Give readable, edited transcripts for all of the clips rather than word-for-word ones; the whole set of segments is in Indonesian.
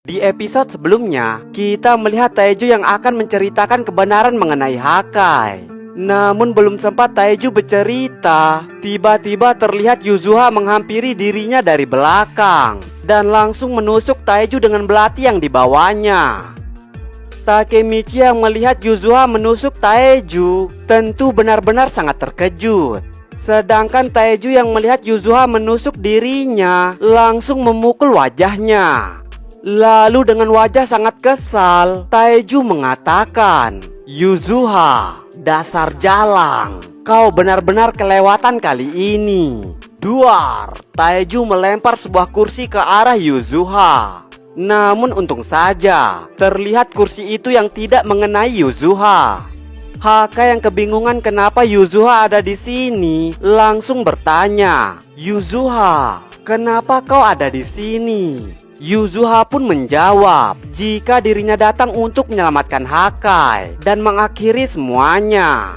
Di episode sebelumnya, kita melihat Taeju yang akan menceritakan kebenaran mengenai Hakai. Namun belum sempat Taeju bercerita, tiba-tiba terlihat Yuzuha menghampiri dirinya dari belakang dan langsung menusuk Taeju dengan belati yang dibawanya. Takemichi yang melihat Yuzuha menusuk Taeju tentu benar-benar sangat terkejut. Sedangkan Taeju yang melihat Yuzuha menusuk dirinya langsung memukul wajahnya. Lalu dengan wajah sangat kesal, Taeju mengatakan, "Yuzuha, dasar jalang, kau benar-benar kelewatan kali ini." Duar, Taeju melempar sebuah kursi ke arah Yuzuha. Namun untung saja, terlihat kursi itu yang tidak mengenai Yuzuha. Haka yang kebingungan kenapa Yuzuha ada di sini, langsung bertanya, "Yuzuha, kenapa kau ada di sini?" Yuzuha pun menjawab jika dirinya datang untuk menyelamatkan Hakai dan mengakhiri semuanya.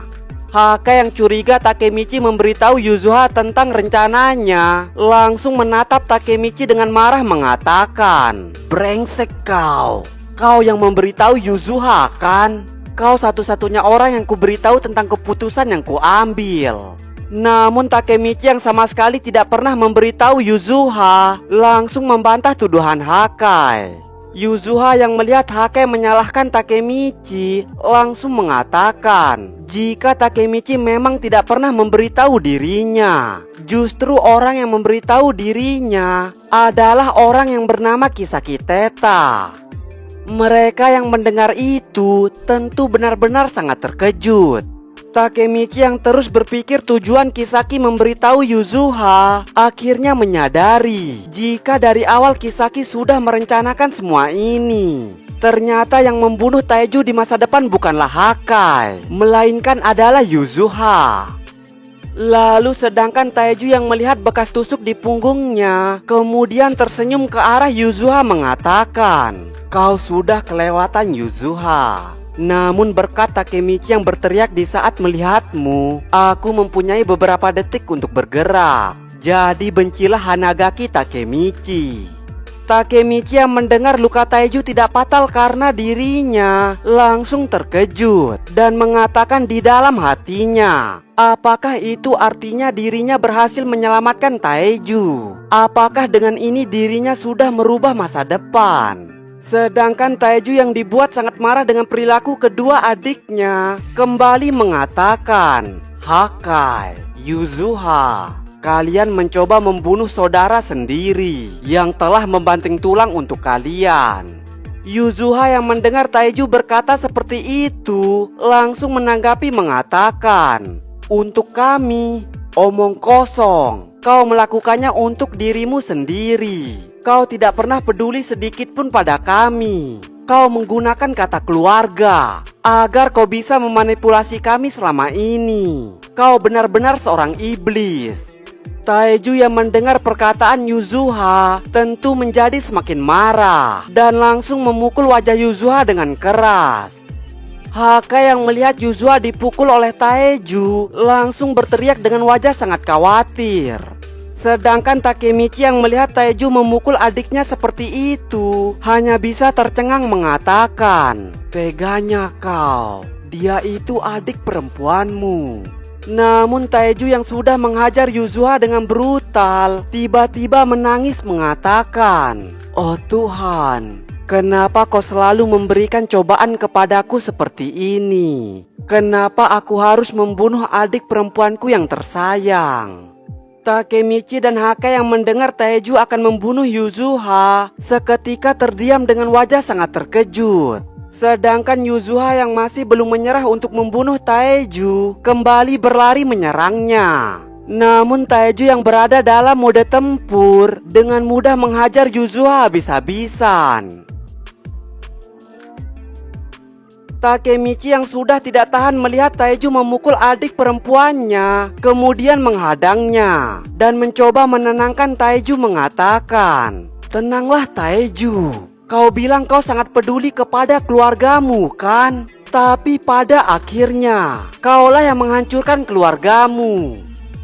Hakai yang curiga Takemichi memberitahu Yuzuha tentang rencananya langsung menatap Takemichi dengan marah mengatakan, "Brengsek kau, kau yang memberitahu Yuzuha kan? Kau satu-satunya orang yang kuberitahu tentang keputusan yang kuambil." Namun Takemichi yang sama sekali tidak pernah memberitahu Yuzuha langsung membantah tuduhan Hakai. Yuzuha yang melihat Hakai menyalahkan Takemichi langsung mengatakan jika Takemichi memang tidak pernah memberitahu dirinya. Justru orang yang memberitahu dirinya adalah orang yang bernama Kisaki Teta. Mereka yang mendengar itu tentu benar-benar sangat terkejut. Takemichi yang terus berpikir tujuan Kisaki memberitahu Yuzuha akhirnya menyadari jika dari awal Kisaki sudah merencanakan semua ini. Ternyata yang membunuh Taeju di masa depan bukanlah Hakai, melainkan adalah Yuzuha. Lalu sedangkan Taeju yang melihat bekas tusuk di punggungnya kemudian tersenyum ke arah Yuzuha mengatakan, "Kau sudah kelewatan Yuzuha. Namun berkat Takemichi yang berteriak di saat melihatmu, aku mempunyai beberapa detik untuk bergerak. Jadi bencilah Hanagaki Takemichi." Takemichi yang mendengar luka Taeju tidak fatal karena dirinya langsung terkejut dan mengatakan di dalam hatinya, apakah itu artinya dirinya berhasil menyelamatkan Taeju? Apakah dengan ini dirinya sudah merubah masa depan? Sedangkan Taeju yang dibuat sangat marah dengan perilaku kedua adiknya kembali mengatakan, "Hakai, Yuzuha, kalian mencoba membunuh saudara sendiri yang telah membanting tulang untuk kalian." Yuzuha yang mendengar Taeju berkata seperti itu langsung menanggapi mengatakan, "Untuk kami, omong kosong. Kau melakukannya untuk dirimu sendiri. Kau tidak pernah peduli sedikit pun pada kami. Kau menggunakan kata keluarga agar kau bisa memanipulasi kami selama ini. Kau benar-benar seorang iblis." Taeju yang mendengar perkataan Yuzuha tentu menjadi semakin marah dan langsung memukul wajah Yuzuha dengan keras. Hakai yang melihat Yuzuha dipukul oleh Taeju langsung berteriak dengan wajah sangat khawatir. Sedangkan Takemichi yang melihat Taeju memukul adiknya seperti itu hanya bisa tercengang mengatakan, "Teganya kau, dia itu adik perempuanmu." Namun Taeju yang sudah menghajar Yuzuha dengan brutal tiba-tiba menangis mengatakan, "Oh Tuhan, kenapa kau selalu memberikan cobaan kepadaku seperti ini? Kenapa aku harus membunuh adik perempuanku yang tersayang?" Takemichi dan Hakai yang mendengar Taeju akan membunuh Yuzuha seketika terdiam dengan wajah sangat terkejut. Sedangkan Yuzuha yang masih belum menyerah untuk membunuh Taeju kembali berlari menyerangnya. Namun Taeju yang berada dalam mode tempur dengan mudah menghajar Yuzuha habis-habisan. Takemichi yang sudah tidak tahan melihat Taeju memukul adik perempuannya kemudian menghadangnya dan mencoba menenangkan Taeju mengatakan, "Tenanglah Taeju, kau bilang kau sangat peduli kepada keluargamu kan? Tapi pada akhirnya kaulah yang menghancurkan keluargamu."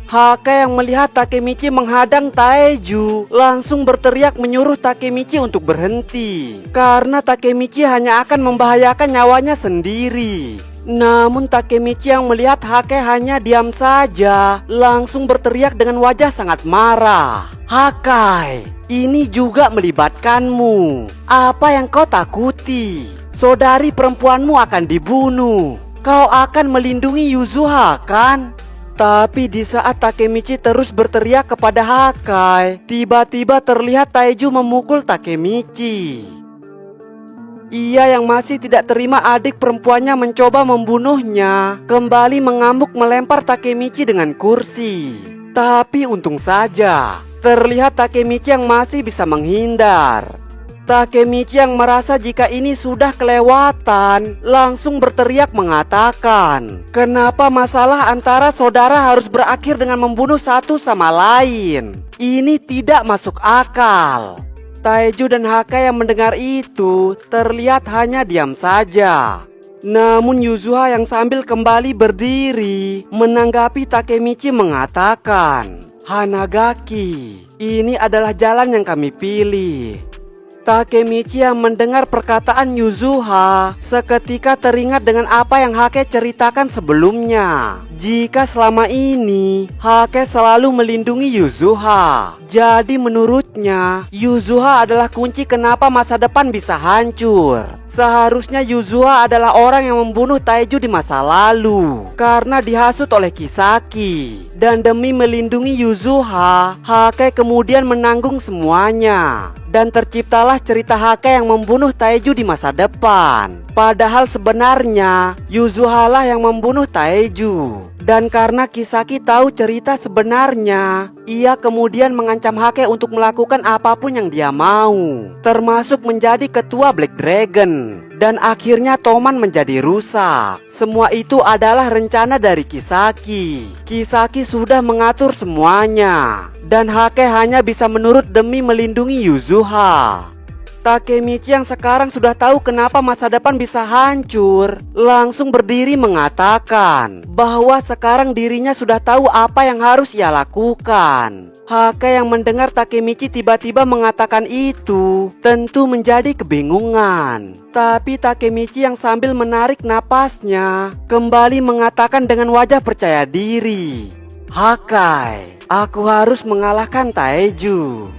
Haka yang melihat Takemichi menghadang Taeju langsung berteriak menyuruh Takemichi untuk berhenti, karena Takemichi hanya akan membahayakan nyawanya sendiri. Namun Takemichi yang melihat Hake hanya diam saja, langsung berteriak dengan wajah sangat marah. "Hakai, ini juga melibatkanmu. Apa yang kau takuti? Saudari perempuanmu akan dibunuh. Kau akan melindungi Yuzuha, kan?" Tapi di saat Takemichi terus berteriak kepada Hakai, tiba-tiba terlihat Taeju memukul Takemichi. Ia yang masih tidak terima adik perempuannya mencoba membunuhnya, kembali mengamuk melempar Takemichi dengan kursi. Tapi untung saja, terlihat Takemichi yang masih bisa menghindar. Takemichi yang merasa jika ini sudah kelewatan, langsung berteriak mengatakan, "Kenapa masalah antara saudara harus berakhir dengan membunuh satu sama lain? Ini tidak masuk akal." Taeju dan Haka yang mendengar itu terlihat hanya diam saja. Namun Yuzuha yang sambil kembali berdiri menanggapi Takemichi mengatakan, "Hanagaki, ini adalah jalan yang kami pilih." Takemichi yang mendengar perkataan Yuzuha seketika teringat dengan apa yang Hake ceritakan sebelumnya. Jika selama ini Hake selalu melindungi Yuzuha, jadi menurutnya Yuzuha adalah kunci kenapa masa depan bisa hancur. Seharusnya Yuzuha adalah orang yang membunuh Taeju di masa lalu karena dihasut oleh Kisaki. Dan demi melindungi Yuzuha, Hake kemudian menanggung semuanya. Dan terciptalah cerita Hake yang membunuh Taeju di masa depan. Padahal sebenarnya Yuzuha lah yang membunuh Taeju. Dan karena Kisaki tahu cerita sebenarnya, ia kemudian mengancam Hake untuk melakukan apapun yang dia mau, termasuk menjadi ketua Black Dragon. Dan akhirnya Toman menjadi rusak. Semua itu adalah rencana dari Kisaki. Kisaki sudah mengatur semuanya, dan Hake hanya bisa menurut demi melindungi Yuzuha. Takemichi yang sekarang sudah tahu kenapa masa depan bisa hancur, langsung berdiri mengatakan bahwa sekarang dirinya sudah tahu apa yang harus ia lakukan. Hake yang mendengar Takemichi tiba-tiba mengatakan itu tentu menjadi kebingungan. Tapi Takemichi yang sambil menarik napasnya kembali mengatakan dengan wajah percaya diri, "Hakai, aku harus mengalahkan Taeju."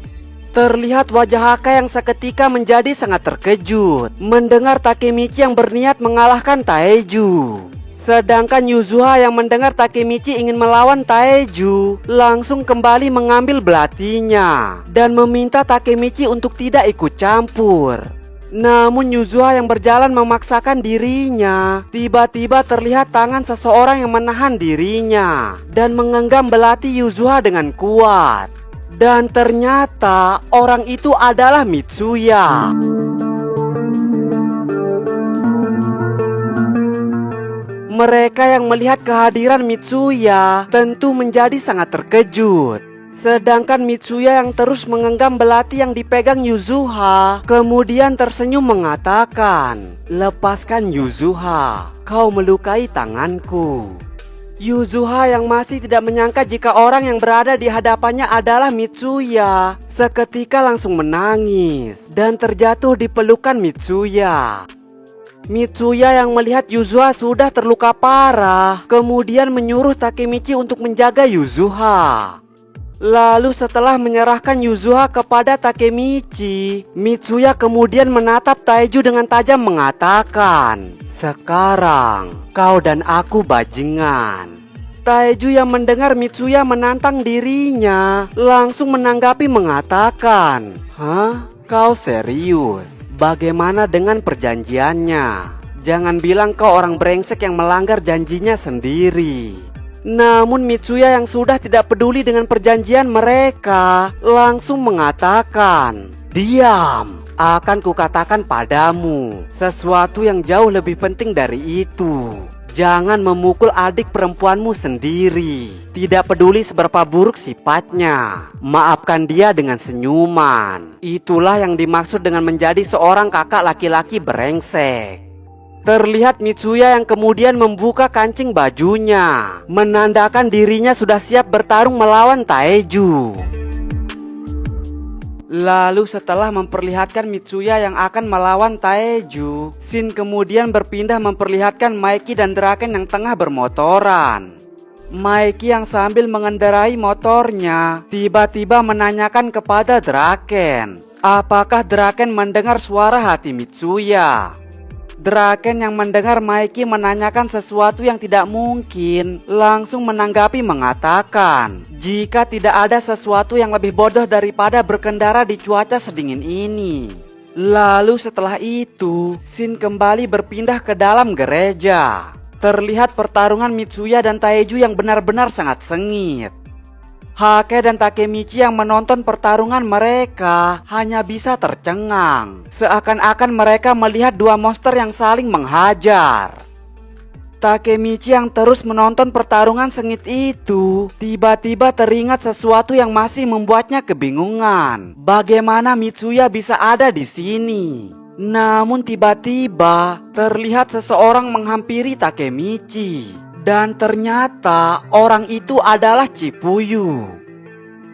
Terlihat wajah Haka yang seketika menjadi sangat terkejut mendengar Takemichi yang berniat mengalahkan Taeju. Sedangkan Yuzuha yang mendengar Takemichi ingin melawan Taeju langsung kembali mengambil belatinya dan meminta Takemichi untuk tidak ikut campur. Namun Yuzuha yang berjalan memaksakan dirinya, tiba-tiba terlihat tangan seseorang yang menahan dirinya dan menggenggam belati Yuzuha dengan kuat. Dan ternyata orang itu adalah Mitsuya. Mereka yang melihat kehadiran Mitsuya tentu menjadi sangat terkejut. Sedangkan Mitsuya yang terus menggenggam belati yang dipegang Yuzuha kemudian tersenyum mengatakan, "Lepaskan Yuzuha, kau melukai tanganku." Yuzuha yang masih tidak menyangka jika orang yang berada di hadapannya adalah Mitsuya seketika langsung menangis dan terjatuh di pelukan Mitsuya. Mitsuya yang melihat Yuzuha sudah terluka parah kemudian menyuruh Takemichi untuk menjaga Yuzuha. Lalu setelah menyerahkan Yuzuha kepada Takemichi, Mitsuya kemudian menatap Taeju dengan tajam mengatakan, "Sekarang kau dan aku bajingan." Taeju yang mendengar Mitsuya menantang dirinya langsung menanggapi mengatakan, "Hah? Kau serius? Bagaimana dengan perjanjiannya? Jangan bilang kau orang brengsek yang melanggar janjinya sendiri." Namun Mitsuya yang sudah tidak peduli dengan perjanjian mereka langsung mengatakan, "Diam, akan kukatakan padamu sesuatu yang jauh lebih penting dari itu. Jangan memukul adik perempuanmu sendiri. Tidak peduli seberapa buruk sifatnya, maafkan dia dengan senyuman. Itulah yang dimaksud dengan menjadi seorang kakak laki-laki brengsek." Terlihat Mitsuya yang kemudian membuka kancing bajunya, menandakan dirinya sudah siap bertarung melawan Taeju. Lalu setelah memperlihatkan Mitsuya yang akan melawan Taeju, Shin kemudian berpindah memperlihatkan Maiki dan Draken yang tengah bermotoran. Maiki yang sambil mengendarai motornya tiba-tiba menanyakan kepada Draken, apakah Draken mendengar suara hati Mitsuya. Draken yang mendengar Maiki menanyakan sesuatu yang tidak mungkin langsung menanggapi mengatakan, jika tidak ada sesuatu yang lebih bodoh daripada berkendara di cuaca sedingin ini. Lalu setelah itu, Shin kembali berpindah ke dalam gereja. Terlihat pertarungan Mitsuya dan Taeju yang benar-benar sangat sengit. Hake dan Takemichi yang menonton pertarungan mereka hanya bisa tercengang, seakan-akan mereka melihat dua monster yang saling menghajar. Takemichi yang terus menonton pertarungan sengit itu tiba-tiba teringat sesuatu yang masih membuatnya kebingungan. Bagaimana Mitsuya bisa ada di sini? Namun tiba-tiba terlihat seseorang menghampiri Takemichi. Dan ternyata orang itu adalah Chipuyu.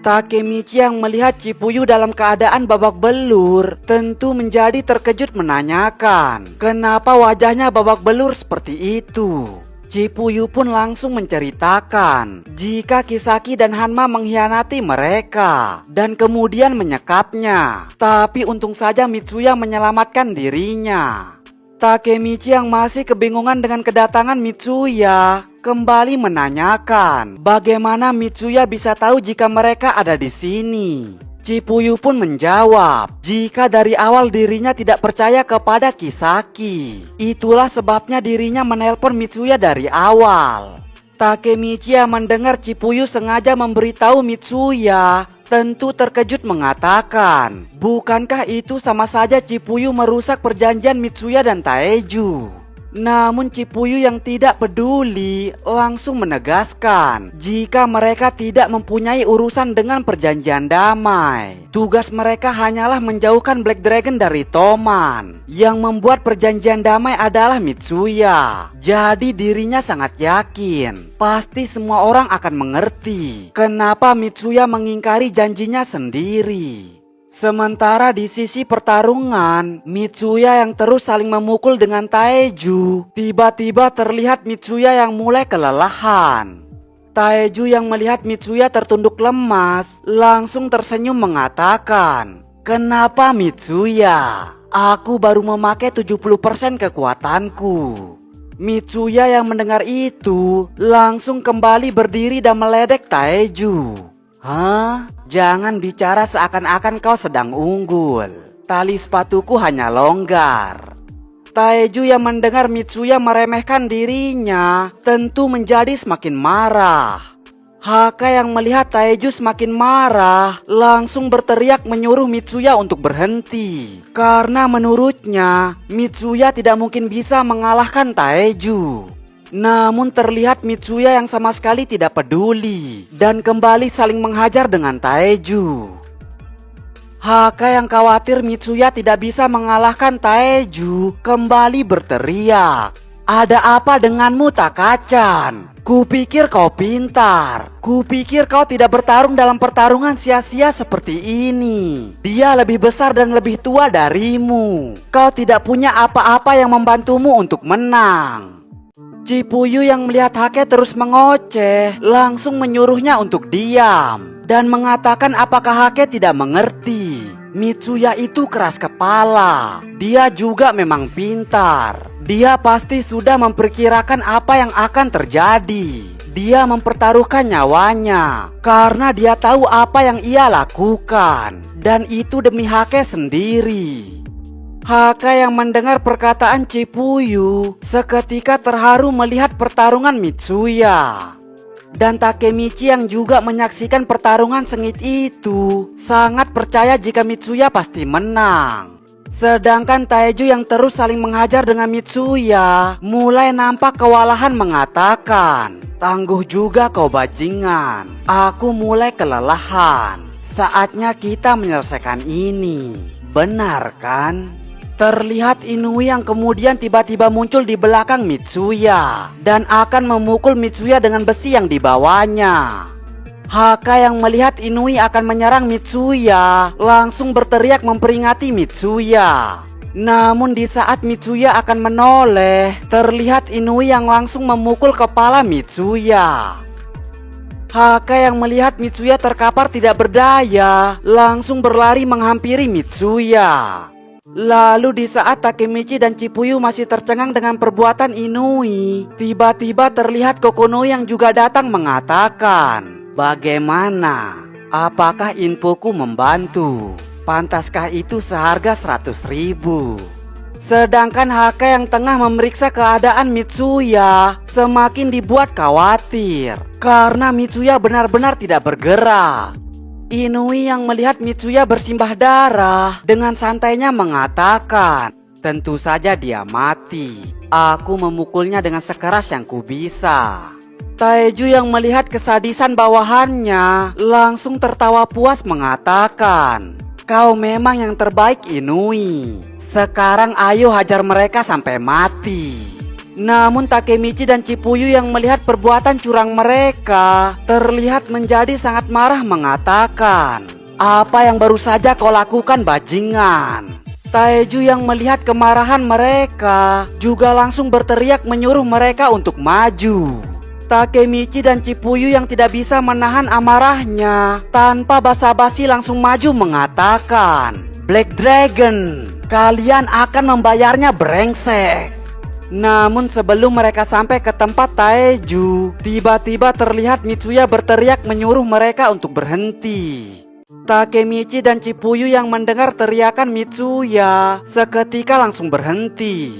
Takemichi yang melihat Chipuyu dalam keadaan babak belur tentu menjadi terkejut menanyakan, kenapa wajahnya babak belur seperti itu. Chipuyu pun langsung menceritakan jika Kisaki dan Hanma mengkhianati mereka dan kemudian menyekapnya. Tapi untung saja Mitsuya menyelamatkan dirinya. Takemichi yang masih kebingungan dengan kedatangan Mitsuya kembali menanyakan bagaimana Mitsuya bisa tahu jika mereka ada di sini. Chipuyu pun menjawab jika dari awal dirinya tidak percaya kepada Kisaki. Itulah sebabnya dirinya menelpon Mitsuya dari awal. Takemichi yang mendengar Chipuyu sengaja memberitahu Mitsuya tentu terkejut mengatakan, bukankah itu sama saja Chipuyu merusak perjanjian Mitsuya dan Taeju? Namun Chipuyu yang tidak peduli langsung menegaskan jika mereka tidak mempunyai urusan dengan perjanjian damai. Tugas mereka hanyalah menjauhkan Black Dragon dari Toman. Yang membuat perjanjian damai adalah Mitsuya. Jadi dirinya sangat yakin pasti semua orang akan mengerti kenapa Mitsuya mengingkari janjinya sendiri. Sementara di sisi pertarungan, Mitsuya yang terus saling memukul dengan Taeju, tiba-tiba terlihat Mitsuya yang mulai kelelahan. Taeju yang melihat Mitsuya tertunduk lemas, langsung tersenyum mengatakan, "Kenapa Mitsuya? Aku baru memakai 70% kekuatanku." Mitsuya yang mendengar itu, langsung kembali berdiri dan meledek Taeju. "Hah? Jangan bicara seakan-akan kau sedang unggul. Tali sepatuku hanya longgar." Taeju yang mendengar Mitsuya meremehkan dirinya tentu menjadi semakin marah. Haka yang melihat Taeju semakin marah langsung berteriak menyuruh Mitsuya untuk berhenti. Karena menurutnya Mitsuya tidak mungkin bisa mengalahkan Taeju. Namun terlihat Mitsuya yang sama sekali tidak peduli dan kembali saling menghajar dengan Taeju. Haka yang khawatir Mitsuya tidak bisa mengalahkan Taeju kembali berteriak, "Ada apa denganmu Takacan? Kupikir kau pintar. Kupikir kau tidak bertarung dalam pertarungan sia-sia seperti ini. Dia lebih besar dan lebih tua darimu. Kau tidak punya apa-apa yang membantumu untuk menang." Chipuyu yang melihat Hake terus mengoceh langsung menyuruhnya untuk diam dan mengatakan apakah Hake tidak mengerti. Mitsuya itu keras kepala. Dia juga memang pintar. Dia pasti sudah memperkirakan apa yang akan terjadi. Dia mempertaruhkan nyawanya karena dia tahu apa yang ia lakukan, dan itu demi Hake sendiri. Haka yang mendengar perkataan Chipuyu seketika terharu melihat pertarungan Mitsuya. Dan Takemichi yang juga menyaksikan pertarungan sengit itu sangat percaya jika Mitsuya pasti menang. Sedangkan Taeju yang terus saling menghajar dengan Mitsuya mulai nampak kewalahan mengatakan, "Tangguh juga kau bajingan. Aku mulai kelelahan. Saatnya kita menyelesaikan ini. Benar kan?" Terlihat Inui yang kemudian tiba-tiba muncul di belakang Mitsuya dan akan memukul Mitsuya dengan besi yang dibawanya. Haka yang melihat Inui akan menyerang Mitsuya langsung berteriak memperingati Mitsuya. Namun di saat Mitsuya akan menoleh, terlihat Inui yang langsung memukul kepala Mitsuya. Haka yang melihat Mitsuya terkapar tidak berdaya langsung berlari menghampiri Mitsuya. Lalu di saat Takemichi dan Chipuyu masih tercengang dengan perbuatan Inui, tiba-tiba terlihat Kokono yang juga datang mengatakan, "Bagaimana? Apakah infoku membantu? Pantaskah itu seharga 100.000?" Sedangkan Haka yang tengah memeriksa keadaan Mitsuya semakin dibuat khawatir karena Mitsuya benar-benar tidak bergerak. Inui yang melihat Mitsuya bersimbah darah dengan santainya mengatakan, "Tentu saja dia mati. Aku memukulnya dengan sekeras yang kubisa." Taeju yang melihat kesadisan bawahannya langsung tertawa puas mengatakan, "Kau memang yang terbaik Inui. Sekarang ayo hajar mereka sampai mati." Namun Takemichi dan Chipuyu yang melihat perbuatan curang mereka terlihat menjadi sangat marah mengatakan, "Apa yang baru saja kau lakukan bajingan?" Taeju yang melihat kemarahan mereka juga langsung berteriak menyuruh mereka untuk maju. Takemichi dan Chipuyu yang tidak bisa menahan amarahnya tanpa basa-basi langsung maju mengatakan, "Black Dragon, kalian akan membayarnya brengsek." Namun sebelum mereka sampai ke tempat Taeju, tiba-tiba terlihat Mitsuya berteriak menyuruh mereka untuk berhenti. Takemichi dan Chipuyu yang mendengar teriakan Mitsuya seketika langsung berhenti.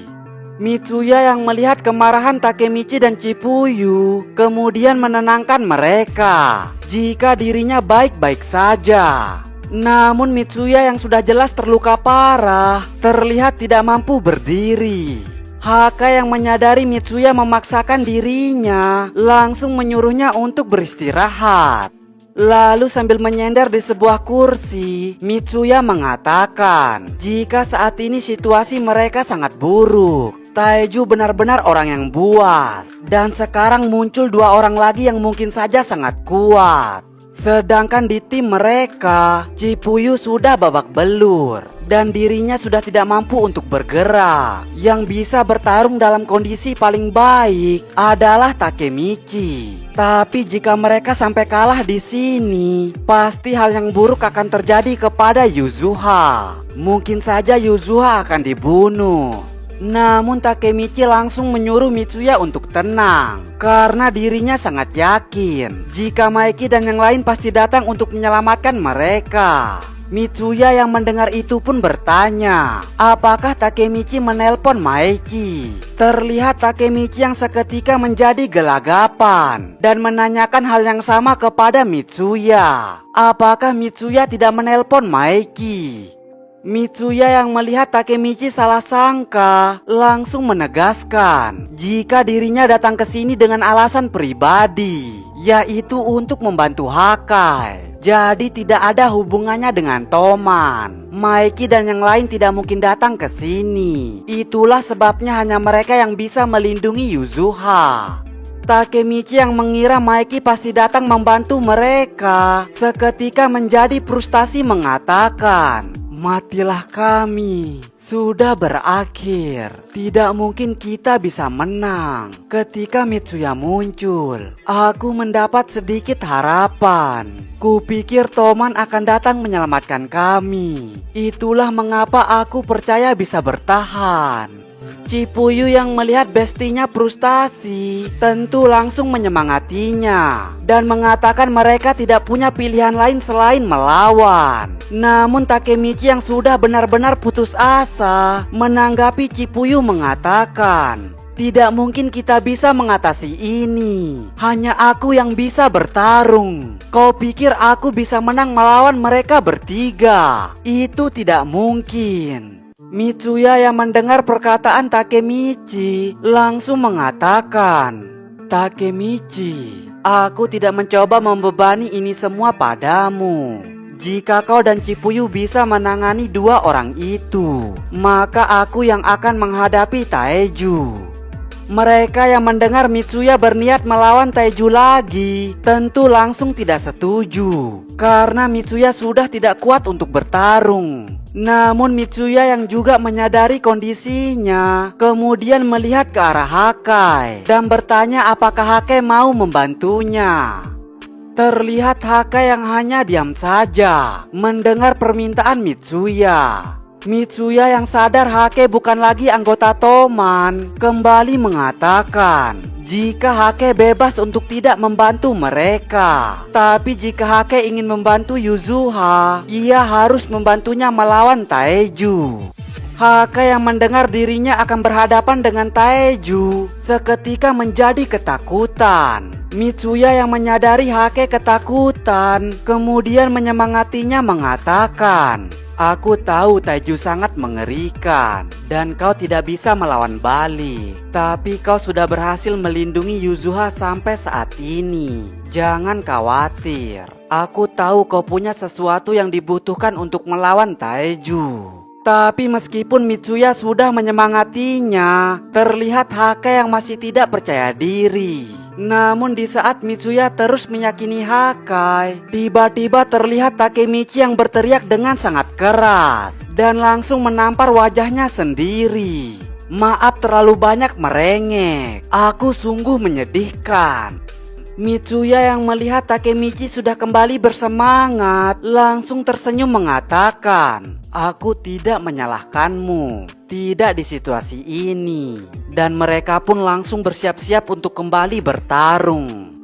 Mitsuya yang melihat kemarahan Takemichi dan Chipuyu kemudian menenangkan mereka jika dirinya baik-baik saja. Namun Mitsuya yang sudah jelas terluka parah terlihat tidak mampu berdiri. Haka yang menyadari Mitsuya memaksakan dirinya langsung menyuruhnya untuk beristirahat. Lalu sambil menyender di sebuah kursi, Mitsuya mengatakan jika saat ini situasi mereka sangat buruk. Taeju benar-benar orang yang buas, dan sekarang muncul dua orang lagi yang mungkin saja sangat kuat. Sedangkan di tim mereka, Chipuyu sudah babak belur dan dirinya sudah tidak mampu untuk bergerak. Yang bisa bertarung dalam kondisi paling baik adalah Takemichi. Tapi jika mereka sampai kalah di sini, pasti hal yang buruk akan terjadi kepada Yuzuha. Mungkin saja Yuzuha akan dibunuh. Namun Takemichi langsung menyuruh Mitsuya untuk tenang karena dirinya sangat yakin jika Maeki dan yang lain pasti datang untuk menyelamatkan mereka. Mitsuya yang mendengar itu pun bertanya, apakah Takemichi menelpon Maeki? Terlihat Takemichi yang seketika menjadi gelagapan dan menanyakan hal yang sama kepada Mitsuya. Apakah Mitsuya tidak menelpon Maeki? Mitsuya yang melihat Takemichi salah sangka langsung menegaskan jika dirinya datang ke sini dengan alasan pribadi, yaitu untuk membantu Hakai. Jadi tidak ada hubungannya dengan Toman. Maeki dan yang lain tidak mungkin datang ke sini. Itulah sebabnya hanya mereka yang bisa melindungi Yuzuha. Takemichi yang mengira Maeki pasti datang membantu mereka seketika menjadi frustasi mengatakan, "Matilah kami, sudah berakhir. Tidak mungkin kita bisa menang." Ketika Mitsuya muncul, aku mendapat sedikit harapan. Kupikir Toman akan datang menyelamatkan kami. Itulah mengapa aku percaya bisa bertahan. Chipuyu yang melihat bestinya frustasi tentu langsung menyemangatinya dan mengatakan mereka tidak punya pilihan lain selain melawan. Namun Takemichi yang sudah benar-benar putus asa menanggapi Chipuyu mengatakan, "Tidak mungkin kita bisa mengatasi ini. Hanya aku yang bisa bertarung. Kau pikir aku bisa menang melawan mereka bertiga? Itu tidak mungkin." Mitsuya yang mendengar perkataan Takemichi langsung mengatakan, "Takemichi, aku tidak mencoba membebani ini semua padamu. Jika kau dan Cipuyu bisa menangani dua orang itu, maka aku yang akan menghadapi Taeju. Mereka yang mendengar Mitsuya berniat melawan Taeju lagi tentu langsung tidak setuju, karena Mitsuya sudah tidak kuat untuk bertarung. Namun Mitsuya yang juga menyadari kondisinya kemudian melihat ke arah Hakai dan bertanya apakah Hakai mau membantunya. Terlihat Hakai yang hanya diam saja mendengar permintaan Mitsuya. Mitsuya yang sadar Hakai bukan lagi anggota Toman kembali mengatakan jika Hakai bebas untuk tidak membantu mereka. Tapi jika Hakai ingin membantu Yuzuha, ia harus membantunya melawan Taeju. Hakai yang mendengar dirinya akan berhadapan dengan Taeju seketika menjadi ketakutan. Mitsuya yang menyadari Hakai ketakutan kemudian menyemangatinya mengatakan, "Aku tahu Taeju sangat mengerikan dan kau tidak bisa melawan balik. Tapi kau sudah berhasil melindungi Yuzuha sampai saat ini. Jangan khawatir. Aku tahu kau punya sesuatu yang dibutuhkan untuk melawan Taeju." Tapi meskipun Mitsuya sudah menyemangatinya, terlihat Hakai yang masih tidak percaya diri. Namun di saat Mitsuya terus meyakini Hakai, tiba-tiba terlihat Takemichi yang berteriak dengan sangat keras dan langsung menampar wajahnya sendiri. "Maaf terlalu banyak merengek, aku sungguh menyedihkan." Mitsuya yang melihat Takemichi sudah kembali bersemangat langsung tersenyum mengatakan, "Aku tidak menyalahkanmu, tidak di situasi ini." Dan mereka pun langsung bersiap-siap untuk kembali bertarung.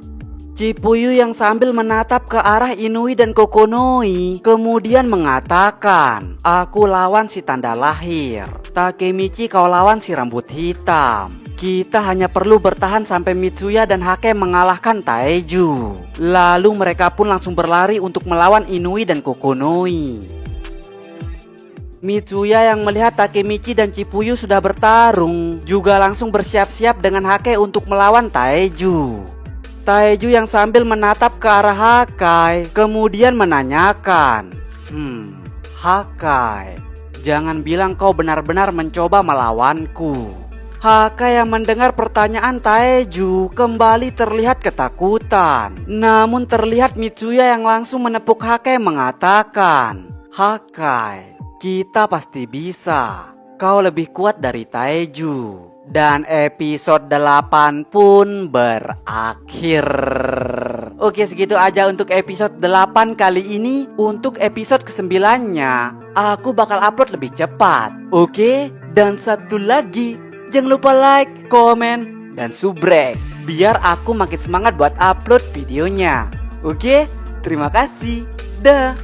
Cipuyu yang sambil menatap ke arah Inui dan Kokonoi kemudian mengatakan, "Aku lawan si tanda lahir, Takemichi kau lawan si rambut hitam. Kita hanya perlu bertahan sampai Mitsuya dan Hakai mengalahkan Taeju." Lalu mereka pun langsung berlari untuk melawan Inui dan Kokonoi. Mitsuya yang melihat Takemichi dan Cipuyu sudah bertarung juga langsung bersiap-siap dengan Hakai untuk melawan Taeju. Taeju yang sambil menatap ke arah Hakai kemudian menanyakan, "Hakai, jangan bilang kau benar-benar mencoba melawanku." Hakai yang mendengar pertanyaan Taeju kembali terlihat ketakutan. Namun terlihat Mitsuya yang langsung menepuk Hakai mengatakan, "Hakai, kita pasti bisa. Kau lebih kuat dari Taeju." Dan episode 8 pun berakhir. Oke, segitu aja untuk episode 8 kali ini. Untuk episode ke-9-nya aku bakal upload lebih cepat. Oke, dan satu lagi, jangan lupa like, komen, dan subrek biar aku makin semangat buat upload videonya. Oke, terima kasih. Dah.